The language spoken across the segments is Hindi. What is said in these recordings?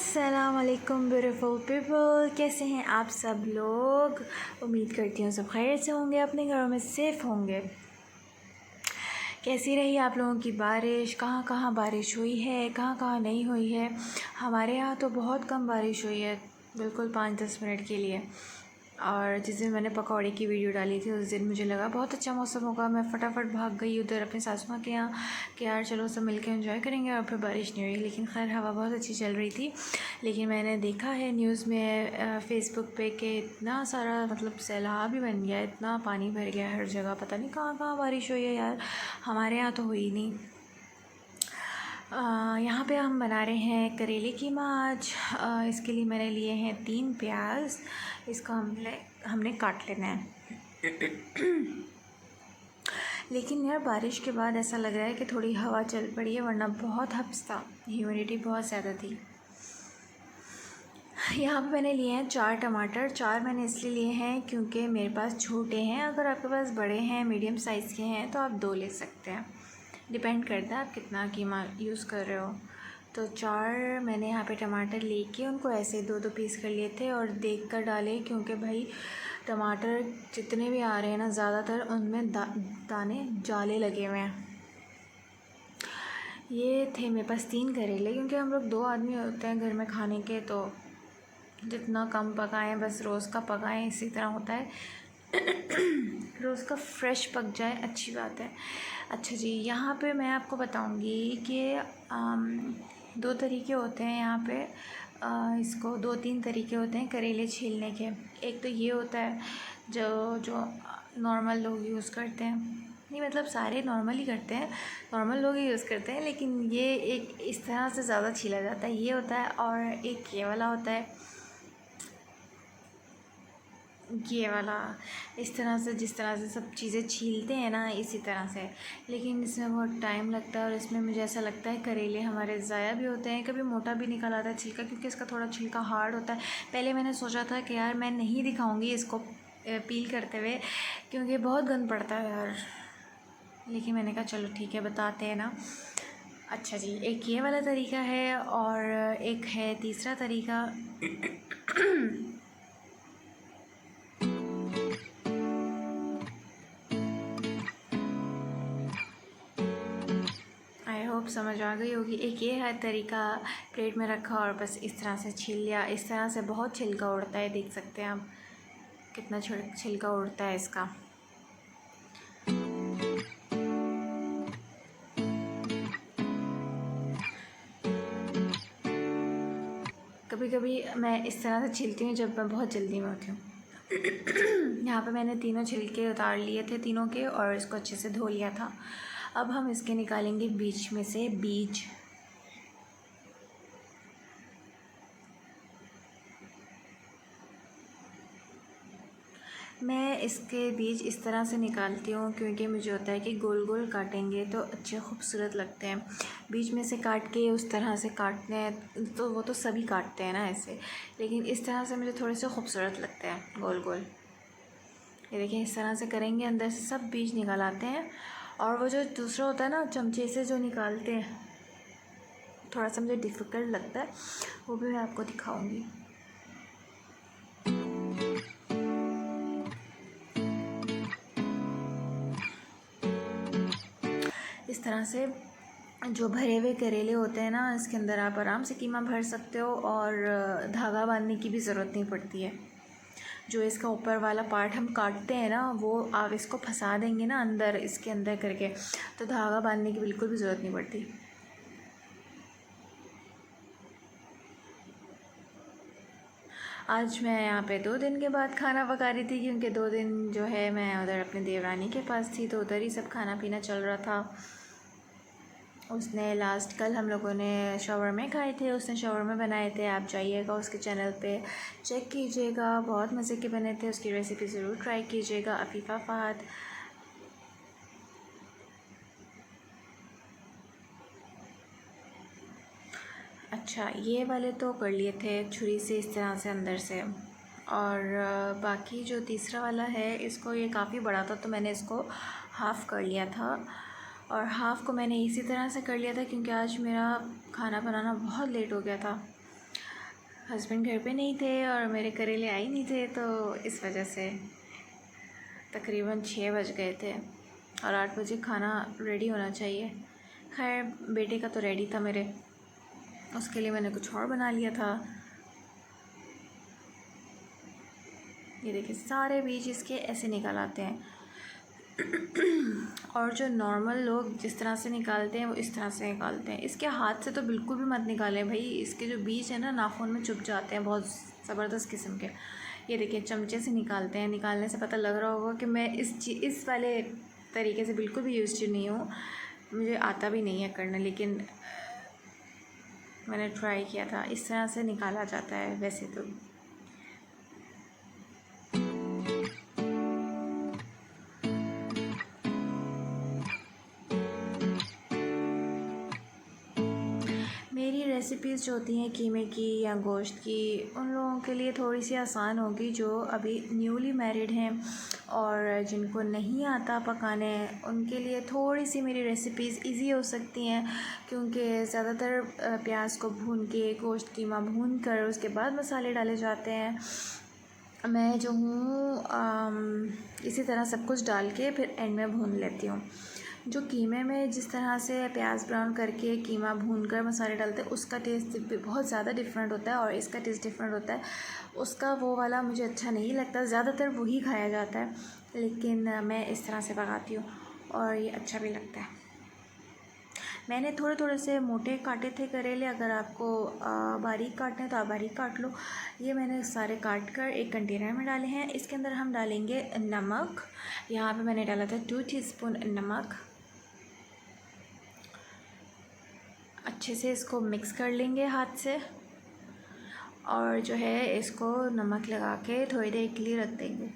अस्सलाम वालेकुम ब्यूटीफुल पीपल, कैसे हैं आप सब लोग। उम्मीद करती हूँ सब खैर से होंगे, अपने घरों में सेफ़ होंगे। कैसी रही आप लोगों की बारिश, कहाँ कहाँ बारिश हुई है, कहाँ कहाँ नहीं हुई है। हमारे यहाँ तो बहुत कम बारिश हुई है, बिल्कुल 5-10 मिनट के लिए। और जिस दिन मैंने पकौड़े की वीडियो डाली थी उस दिन मुझे लगा बहुत अच्छा मौसम होगा, मैं फटाफट भाग गई उधर अपनी सासू माँ के यहाँ कि यार चलो सब मिलके एंजॉय करेंगे। और फिर बारिश नहीं हुई, लेकिन खैर हवा बहुत अच्छी चल रही थी। लेकिन मैंने देखा है न्यूज़ में फ़ेसबुक पे कि इतना सारा मतलब सैलाब ही बन गया, इतना पानी भर गया हर जगह, पता नहीं कहाँ कहाँ बारिश हुई है यार। हमारे यहाँ तो हुई नहीं। यहाँ पे हम बना रहे हैं करेले कीमा आज। इसके लिए मैंने लिए हैं 3 प्याज, इसको हमने काट लेना है। लेकिन यार बारिश के बाद ऐसा लग रहा है कि थोड़ी हवा चल पड़ी है, वरना बहुत हब्स था, ह्यूमिडिटी बहुत ज़्यादा थी। यहाँ पे मैंने लिए हैं 4 टमाटर। 4 मैंने इसलिए लिए हैं क्योंकि मेरे पास छोटे हैं, अगर आपके पास बड़े हैं मीडियम साइज़ के हैं तो आप 2 ले सकते हैं, डिपेंड करता है आप कितना कीमा यूज़ कर रहे हो। तो 4 मैंने यहाँ पे टमाटर लेके उनको ऐसे 2-2 पीस कर लिए थे और देख कर डाले, क्योंकि भाई टमाटर जितने भी आ रहे हैं ना ज़्यादातर उनमें दाने जाले लगे हुए हैं। ये थे मेरे पास 3 करेले, क्योंकि हम लोग 2 आदमी होते हैं घर में खाने के, तो जितना कम पकाएं, बस रोज़ का पकाएं, इसी तरह होता है। रोज़ का फ्रेश पक जाए अच्छी बात है। अच्छा जी, यहाँ पे मैं आपको बताऊँगी कि 2 तरीके होते हैं यहाँ पे। इसको 2-3 तरीके होते हैं करेले छीलने के। एक तो ये होता है जो नॉर्मल लोग यूज़ करते हैं, नहीं मतलब सारे नॉर्मल ही करते हैं, नॉर्मल लोग ही यूज़ करते हैं, लेकिन ये एक इस तरह से ज़्यादा छीला जाता है, ये होता है। और एक ये वाला होता है, ये वाला इस तरह से, जिस तरह से सब चीज़ें छीलते हैं ना इसी तरह से, लेकिन इसमें बहुत टाइम लगता है। और इसमें मुझे ऐसा लगता है करेले हमारे ज़ाया भी होते हैं, कभी मोटा भी निकल आता है छिलका, क्योंकि इसका थोड़ा छिलका हार्ड होता है। पहले मैंने सोचा था कि यार मैं नहीं दिखाऊंगी इसको पील करते हुए, क्योंकि बहुत गंद पड़ता है यार, लेकिन मैंने कहा चलो ठीक है बताते हैं ना। अच्छा जी, एक ये वाला तरीका है और एक है तीसरा तरीका। आई होप समझ आ गई होगी। एक ये है तरीका, प्लेट में रखा और बस इस तरह से छील लिया। इस तरह से बहुत छिलका उड़ता है, देख सकते हैं आप कितना छिलका उड़ता है इसका। कभी कभी मैं इस तरह से छीलती हूँ जब मैं बहुत जल्दी में होती हूँ। यहाँ पे मैंने तीनों छिलके उतार लिए थे तीनों के, और इसको अच्छे से धो लिया था। अब हम इसके निकालेंगे बीच में से बीज। मैं इसके बीज इस तरह से निकालती हूँ क्योंकि मुझे होता है कि गोल गोल काटेंगे तो अच्छे खूबसूरत लगते हैं। बीच में से काट के उस तरह से काटने हैं तो वो तो सभी काटते हैं ना ऐसे, लेकिन इस तरह से मुझे थोड़े से खूबसूरत लगते हैं गोल गोल। ये देखिए इस तरह से करेंगे, अंदर से सब बीज निकाल आते हैं। और वो जो दूसरा होता है ना, चमचे से जो निकालते हैं, थोड़ा सा मुझे डिफ़िकल्ट लगता है, वो भी मैं आपको दिखाऊंगी। इस तरह से जो भरे हुए करेले होते हैं ना, इसके अंदर आप आराम से कीमा भर सकते हो और धागा बांधने की भी ज़रूरत नहीं पड़ती है। जो इसका ऊपर वाला पार्ट हम काटते हैं ना, वो आप इसको फंसा देंगे ना अंदर, इसके अंदर करके, तो धागा बांधने की बिल्कुल भी ज़रूरत नहीं पड़ती। आज मैं यहाँ पे 2 दिन के बाद खाना पका रही थी, क्योंकि 2 दिन जो है मैं उधर अपने देवरानी के पास थी, तो उधर ही सब खाना पीना चल रहा था। उसने लास्ट कल हम लोगों ने शवरमे खाए थे, उसने शवरमे बनाए थे। आप जाइएगा उसके चैनल पे चेक कीजिएगा, बहुत मज़े के बने थे, उसकी रेसिपी ज़रूर ट्राई कीजिएगा। अफ़ीफ़ा फ़हद। अच्छा, ये वाले तो कर लिए थे छुरी से इस तरह से अंदर से। और बाकी जो तीसरा वाला है, इसको ये काफ़ी बड़ा था तो मैंने इसको हाफ़ कर लिया था। और हाफ़ को मैंने इसी तरह से कर लिया था क्योंकि आज मेरा खाना बनाना बहुत लेट हो गया था। हस्बैंड घर पे नहीं थे और मेरे करेले आए नहीं थे, तो इस वजह से तकरीबन 6 बज गए थे और 8 बजे खाना रेडी होना चाहिए। खैर बेटे का तो रेडी था मेरे, उसके लिए मैंने कुछ और बना लिया था। ये देखिए सारे बीज इसके ऐसे निकल आते हैं और जो नॉर्मल लोग जिस तरह से निकालते हैं वो इस तरह से निकालते हैं। इसके हाथ से तो बिल्कुल भी मत निकालें भाई, इसके जो बीज हैं ना नाखून में चुभ जाते हैं बहुत ज़बरदस्त किस्म के। ये देखिए चमचे से निकालते हैं, निकालने से पता लग रहा होगा कि मैं इस वाले तरीके से बिल्कुल भी यूज़ नहीं हूँ, मुझे आता भी नहीं है करना, लेकिन मैंने ट्राई किया था। इस तरह से निकाला जाता है वैसे तो। मेरी रेसिपीज़ जो होती हैं कीमे की या गोश्त की, उन लोगों के लिए थोड़ी सी आसान होगी जो अभी न्यूली मैरिड हैं और जिनको नहीं आता पकाने, उनके लिए थोड़ी सी मेरी रेसिपीज़ इजी हो सकती हैं, क्योंकि ज़्यादातर प्याज को भून के गोश्त कीमा भून कर उसके बाद मसाले डाले जाते हैं। मैं जो हूँ इसी तरह सब कुछ डाल के फिर एंड में भून लेती हूँ। जो कीमे में जिस तरह से प्याज ब्राउन करके कीमा भूनकर मसाले डालते हैं उसका टेस्ट भी बहुत ज़्यादा डिफरेंट होता है और इसका टेस्ट डिफरेंट होता है। उसका वो वाला मुझे अच्छा नहीं लगता, ज़्यादातर वही खाया जाता है, लेकिन मैं इस तरह से पकाती हूँ और ये अच्छा भी लगता है। मैंने थोड़े थोड़े से मोटे काटे थे करेले, अगर आपको बारीक काटने हैं तो आप बारीक काट लो। ये मैंने सारे काट कर एक कंटेनर में डाले हैं। इसके अंदर हम डालेंगे नमक। यहाँ पे मैंने डाला था 2 टीस्पून नमक। अच्छे से इसको मिक्स कर लेंगे हाथ से और जो है इसको नमक लगा के थोड़ी देर के लिए रख देंगे।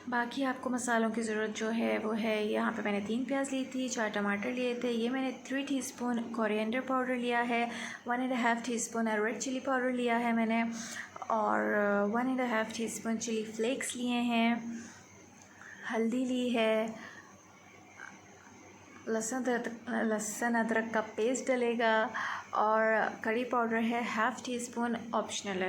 बाकी आपको मसालों की ज़रूरत जो है वो है, यहाँ पे मैंने 3 प्याज ली थी, 4 टमाटर लिए थे। ये मैंने 3 टीस्पून कोरिएंडर पाउडर लिया है, 1.5 टीस्पून रेड चिली पाउडर लिया है मैंने, और 1.5 टीस्पून चिली फ्लेक्स लिए हैं, हल्दी ली है, लहसुन अदरक का पेस्ट डलेगा, और करी पाउडर है 1/2 टीस्पून। ऑप्शनल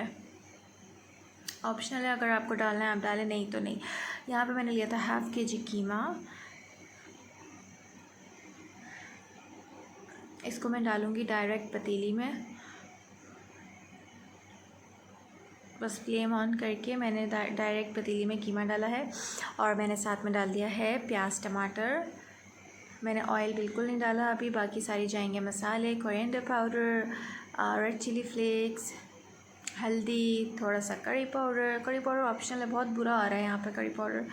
है, अगर आपको डालना है आप डालें, नहीं तो नहीं। यहाँ पे मैंने लिया था 1/2 kg कीमा। इसको मैं डालूँगी डायरेक्ट पतीली में, बस फ्लेम ऑन करके मैंने डायरेक्ट पतीली में कीमा डाला है। और मैंने साथ में डाल दिया है प्याज टमाटर। मैंने ऑयल बिल्कुल नहीं डाला अभी। बाकी सारी जाएंगे मसाले, coriander powder, red chilli flakes, हल्दी, थोड़ा सा करी पाउडर ऑप्शनल है, बहुत बुरा आ रहा है यहाँ पे करी पाउडर,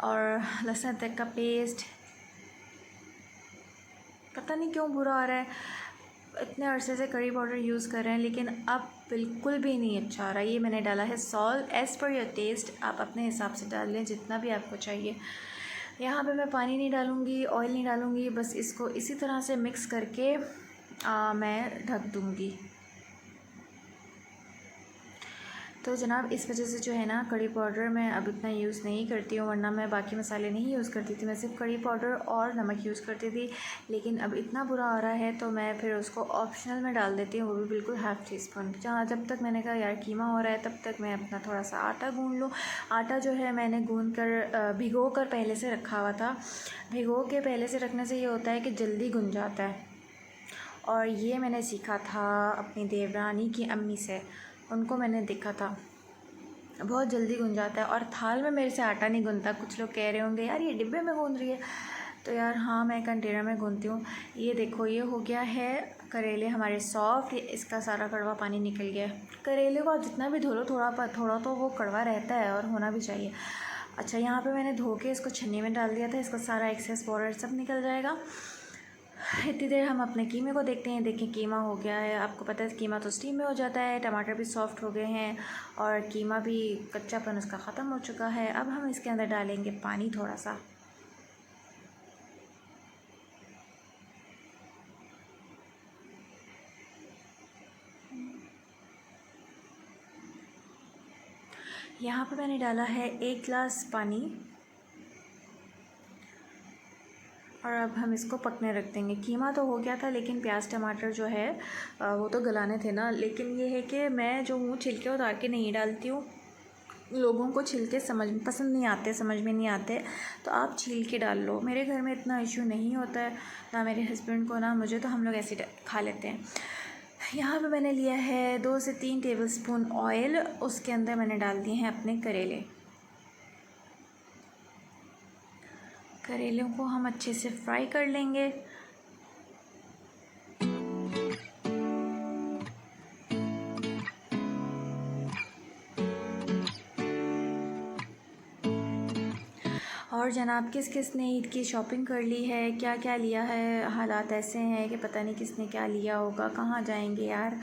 और लहसुन अदरक का पेस्ट। पता नहीं क्यों बुरा आ रहा है, इतने अरसे से करी पाउडर यूज़ कर रहे हैं लेकिन अब बिल्कुल भी नहीं अच्छा आ रहा है। ये मैंने डाला है salt as per your taste, आप अपने हिसाब से डाल लें जितना भी आपको चाहिए। यहाँ पे मैं पानी नहीं डालूँगी, ऑयल नहीं डालूँगी, बस इसको इसी तरह से मिक्स करके मैं ढक दूँगी। तो जनाब इस वजह से जो है ना कड़ी पाउडर मैं अब इतना यूज़ नहीं करती हूँ, वरना मैं बाकी मसाले नहीं यूज़ करती थी, मैं सिर्फ कड़ी पाउडर और नमक यूज़ करती थी। लेकिन अब इतना बुरा आ रहा है तो मैं फिर उसको ऑप्शनल में डाल देती हूँ, वो भी बिल्कुल 1/2 टीस्पून। जहाँ जब तक मैंने कहा यार कीमा हो रहा है तब तक मैं अपना थोड़ा सा आटा गूँध लूँ। आटा जो है मैंने गूँध कर भिगो कर पहले से रखा हुआ था। भिगो के पहले से रखने से ये होता है कि जल्दी गुन जाता है, और ये मैंने सीखा था अपनी देवरानी की अम्मी से, उनको मैंने देखा था, बहुत जल्दी गुन जाता है। और थाल में मेरे से आटा नहीं गुनता। कुछ लोग कह रहे होंगे यार ये डिब्बे में गूंद रही है, तो यार हाँ मैं कंटेनर में गूंथती हूँ। ये देखो ये हो गया है करेले हमारे सॉफ्ट, इसका सारा कड़वा पानी निकल गया है। करेले को आप जितना भी धो लो थोड़ा तो वो कड़वा रहता है और होना भी चाहिए। अच्छा यहाँ पे मैंने धो के इसको छन्नी में डाल दिया था, इसका सारा एक्सेस पाउडर सब निकल जाएगा। इतनी देर हम अपने कीमे को देखते हैं। देखें कीमा हो गया है, आपको पता है कीमा तो स्टीम में हो जाता है, टमाटर भी सॉफ्ट हो गए हैं और कीमा भी कच्चापन उसका ख़त्म हो चुका है। अब हम इसके अंदर डालेंगे पानी थोड़ा सा। यहाँ पे मैंने डाला है 1 गिलास पानी और अब हम इसको पकने रख देंगे। कीमा तो हो गया था, लेकिन प्याज टमाटर जो है वो तो गलाने थे ना। लेकिन ये है कि मैं जो हूँ छिलके उतार के नहीं डालती हूँ। लोगों को छिलके पसंद नहीं आते, समझ में नहीं आते, तो आप छील के डाल लो। मेरे घर में इतना इशू नहीं होता है, ना मेरे हस्बैंड को ना मुझे, तो हम लोग ऐसे खा लेते हैं। यहाँ पे मैंने लिया है 2 से 3 टेबलस्पून ऑयल। उसके अंदर मैंने डाल दिए हैं अपने करेले। करेलों को हम अच्छे से फ्राई कर लेंगे। और जनाब, किस किस ने ईद की शॉपिंग कर ली है, क्या क्या लिया है? हालात ऐसे हैं कि पता नहीं किसने क्या लिया होगा। कहाँ जाएंगे यार,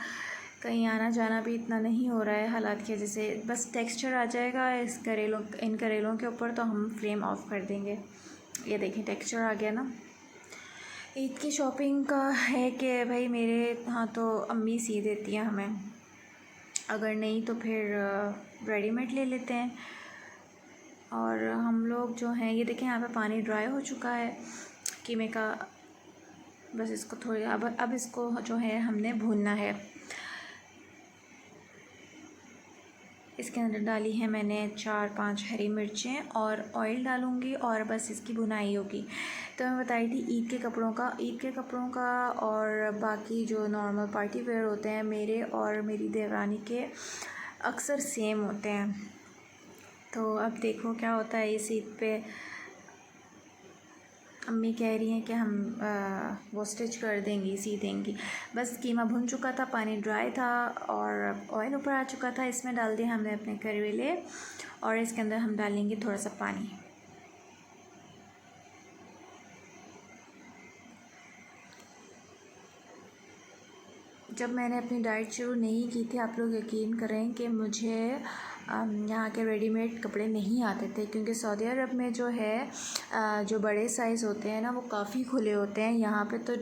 कहीं आना जाना भी इतना नहीं हो रहा है हालात की वजह से। बस टेक्सचर आ जाएगा इन करेलों के ऊपर तो हम फ्लेम ऑफ कर देंगे। ये देखें, टेक्सचर आ गया ना। ईद की शॉपिंग का है कि भाई मेरे यहाँ तो अम्मी सी देती हैं हमें, अगर नहीं तो फिर रेडीमेड ले लेते हैं। और हम लोग जो हैं, ये देखें यहाँ पे पानी ड्राई हो चुका है कीमे का। बस इसको थोड़ी अब इसको जो है हमने भूनना है। इसके अंदर डाली है मैंने 4-5 हरी मिर्चें और ऑयल डालूँगी और बस इसकी भुनाई होगी। तो मैं बताई थी ईद के कपड़ों का और बाकी जो नॉर्मल पार्टी वेयर होते हैं मेरे और मेरी देवरानी के अक्सर सेम होते हैं। तो अब देखो क्या होता है इस ईद पे। अम्मी कह रही हैं कि हम वो स्टिच कर देंगी, सी देंगी। बस कीमा भुन चुका था, पानी ड्राई था और ऑयल ऊपर आ चुका था। इसमें डाल दिए हमने अपने करेले और इसके अंदर हम डालेंगे थोड़ा सा पानी। जब मैंने अपनी डाइट शुरू नहीं की थी, आप लोग यकीन करें कि मुझे यहाँ के रेडीमेड कपड़े नहीं आते थे, क्योंकि सऊदी अरब में जो है जो बड़े साइज़ होते हैं ना वो काफ़ी खुले होते हैं। यहाँ पे तो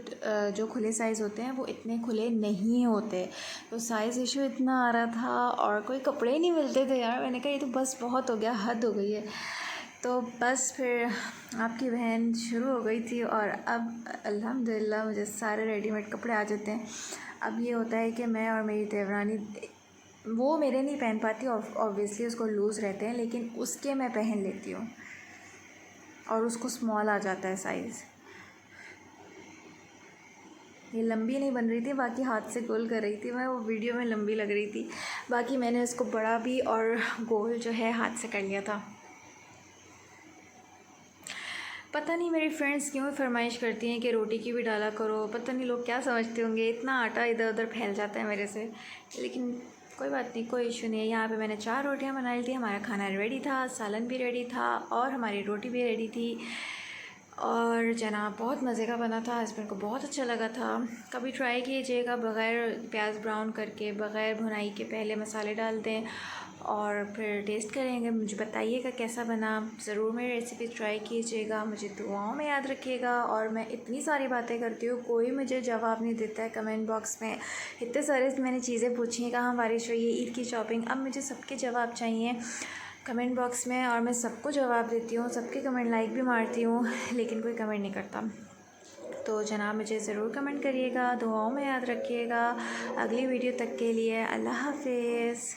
जो खुले साइज़ होते हैं वो इतने खुले नहीं होते, तो साइज़ इशू इतना आ रहा था और कोई कपड़े ही नहीं मिलते थे यार। मैंने कहा ये तो बस बहुत हो गया, हद हो गई है। तो बस फिर आपकी बहन शुरू हो गई थी और अब अल्हम्दुलिल्लाह मुझे सारे रेडीमेड कपड़े आ जाते हैं। अब ये होता है कि मैं और मेरी देवरानी, वो मेरे नहीं पहन पाती, ऑब्वियसली उसको लूज़ रहते हैं, लेकिन उसके मैं पहन लेती हूँ और उसको स्मॉल आ जाता है साइज़। ये लंबी नहीं बन रही थी, बाकी हाथ से गोल कर रही थी मैं, वो वीडियो में लंबी लग रही थी। बाकी मैंने उसको बड़ा भी और गोल जो है हाथ से कर लिया था। पता नहीं मेरी फ्रेंड्स क्यों फरमाइश करती हैं कि रोटी की भी डाला करो। पता नहीं लोग क्या समझते होंगे, इतना आटा इधर उधर फैल जाता है मेरे से। लेकिन कोई बात नहीं, कोई इशू नहीं है। यहाँ पे मैंने 4 रोटियाँ बना ली थी, हमारा खाना रेडी था, सालन भी रेडी था और हमारी रोटी भी रेडी थी। और जनाब बहुत मज़े का बना था, हस्बैंड को बहुत अच्छा लगा था। कभी ट्राई कीजिएगा, बग़ैर प्याज ब्राउन करके, बग़ैर भुनाई के पहले मसाले डाल दें और फिर टेस्ट करेंगे। मुझे बताइएगा कैसा बना, ज़रूर मेरी रेसिपी ट्राई कीजिएगा। मुझे दुआओं में याद रखिएगा। और मैं इतनी सारी बातें करती हूँ, कोई मुझे जवाब नहीं देता है कमेंट बॉक्स में। इतने सारे मैंने चीज़ें पूछी हैं, कहाँ बारिश हुई है, ईद की शॉपिंग। अब मुझे सबके जवाब चाहिए कमेंट बॉक्स में और मैं सबको जवाब देती हूँ, सबके कमेंट लाइक भी मारती हूँ, लेकिन कोई कमेंट नहीं करता। तो जनाब मुझे ज़रूर कमेंट करिएगा, दुआओं में याद रखिएगा। अगली वीडियो तक के लिए अल्लाह हाफ़िज़।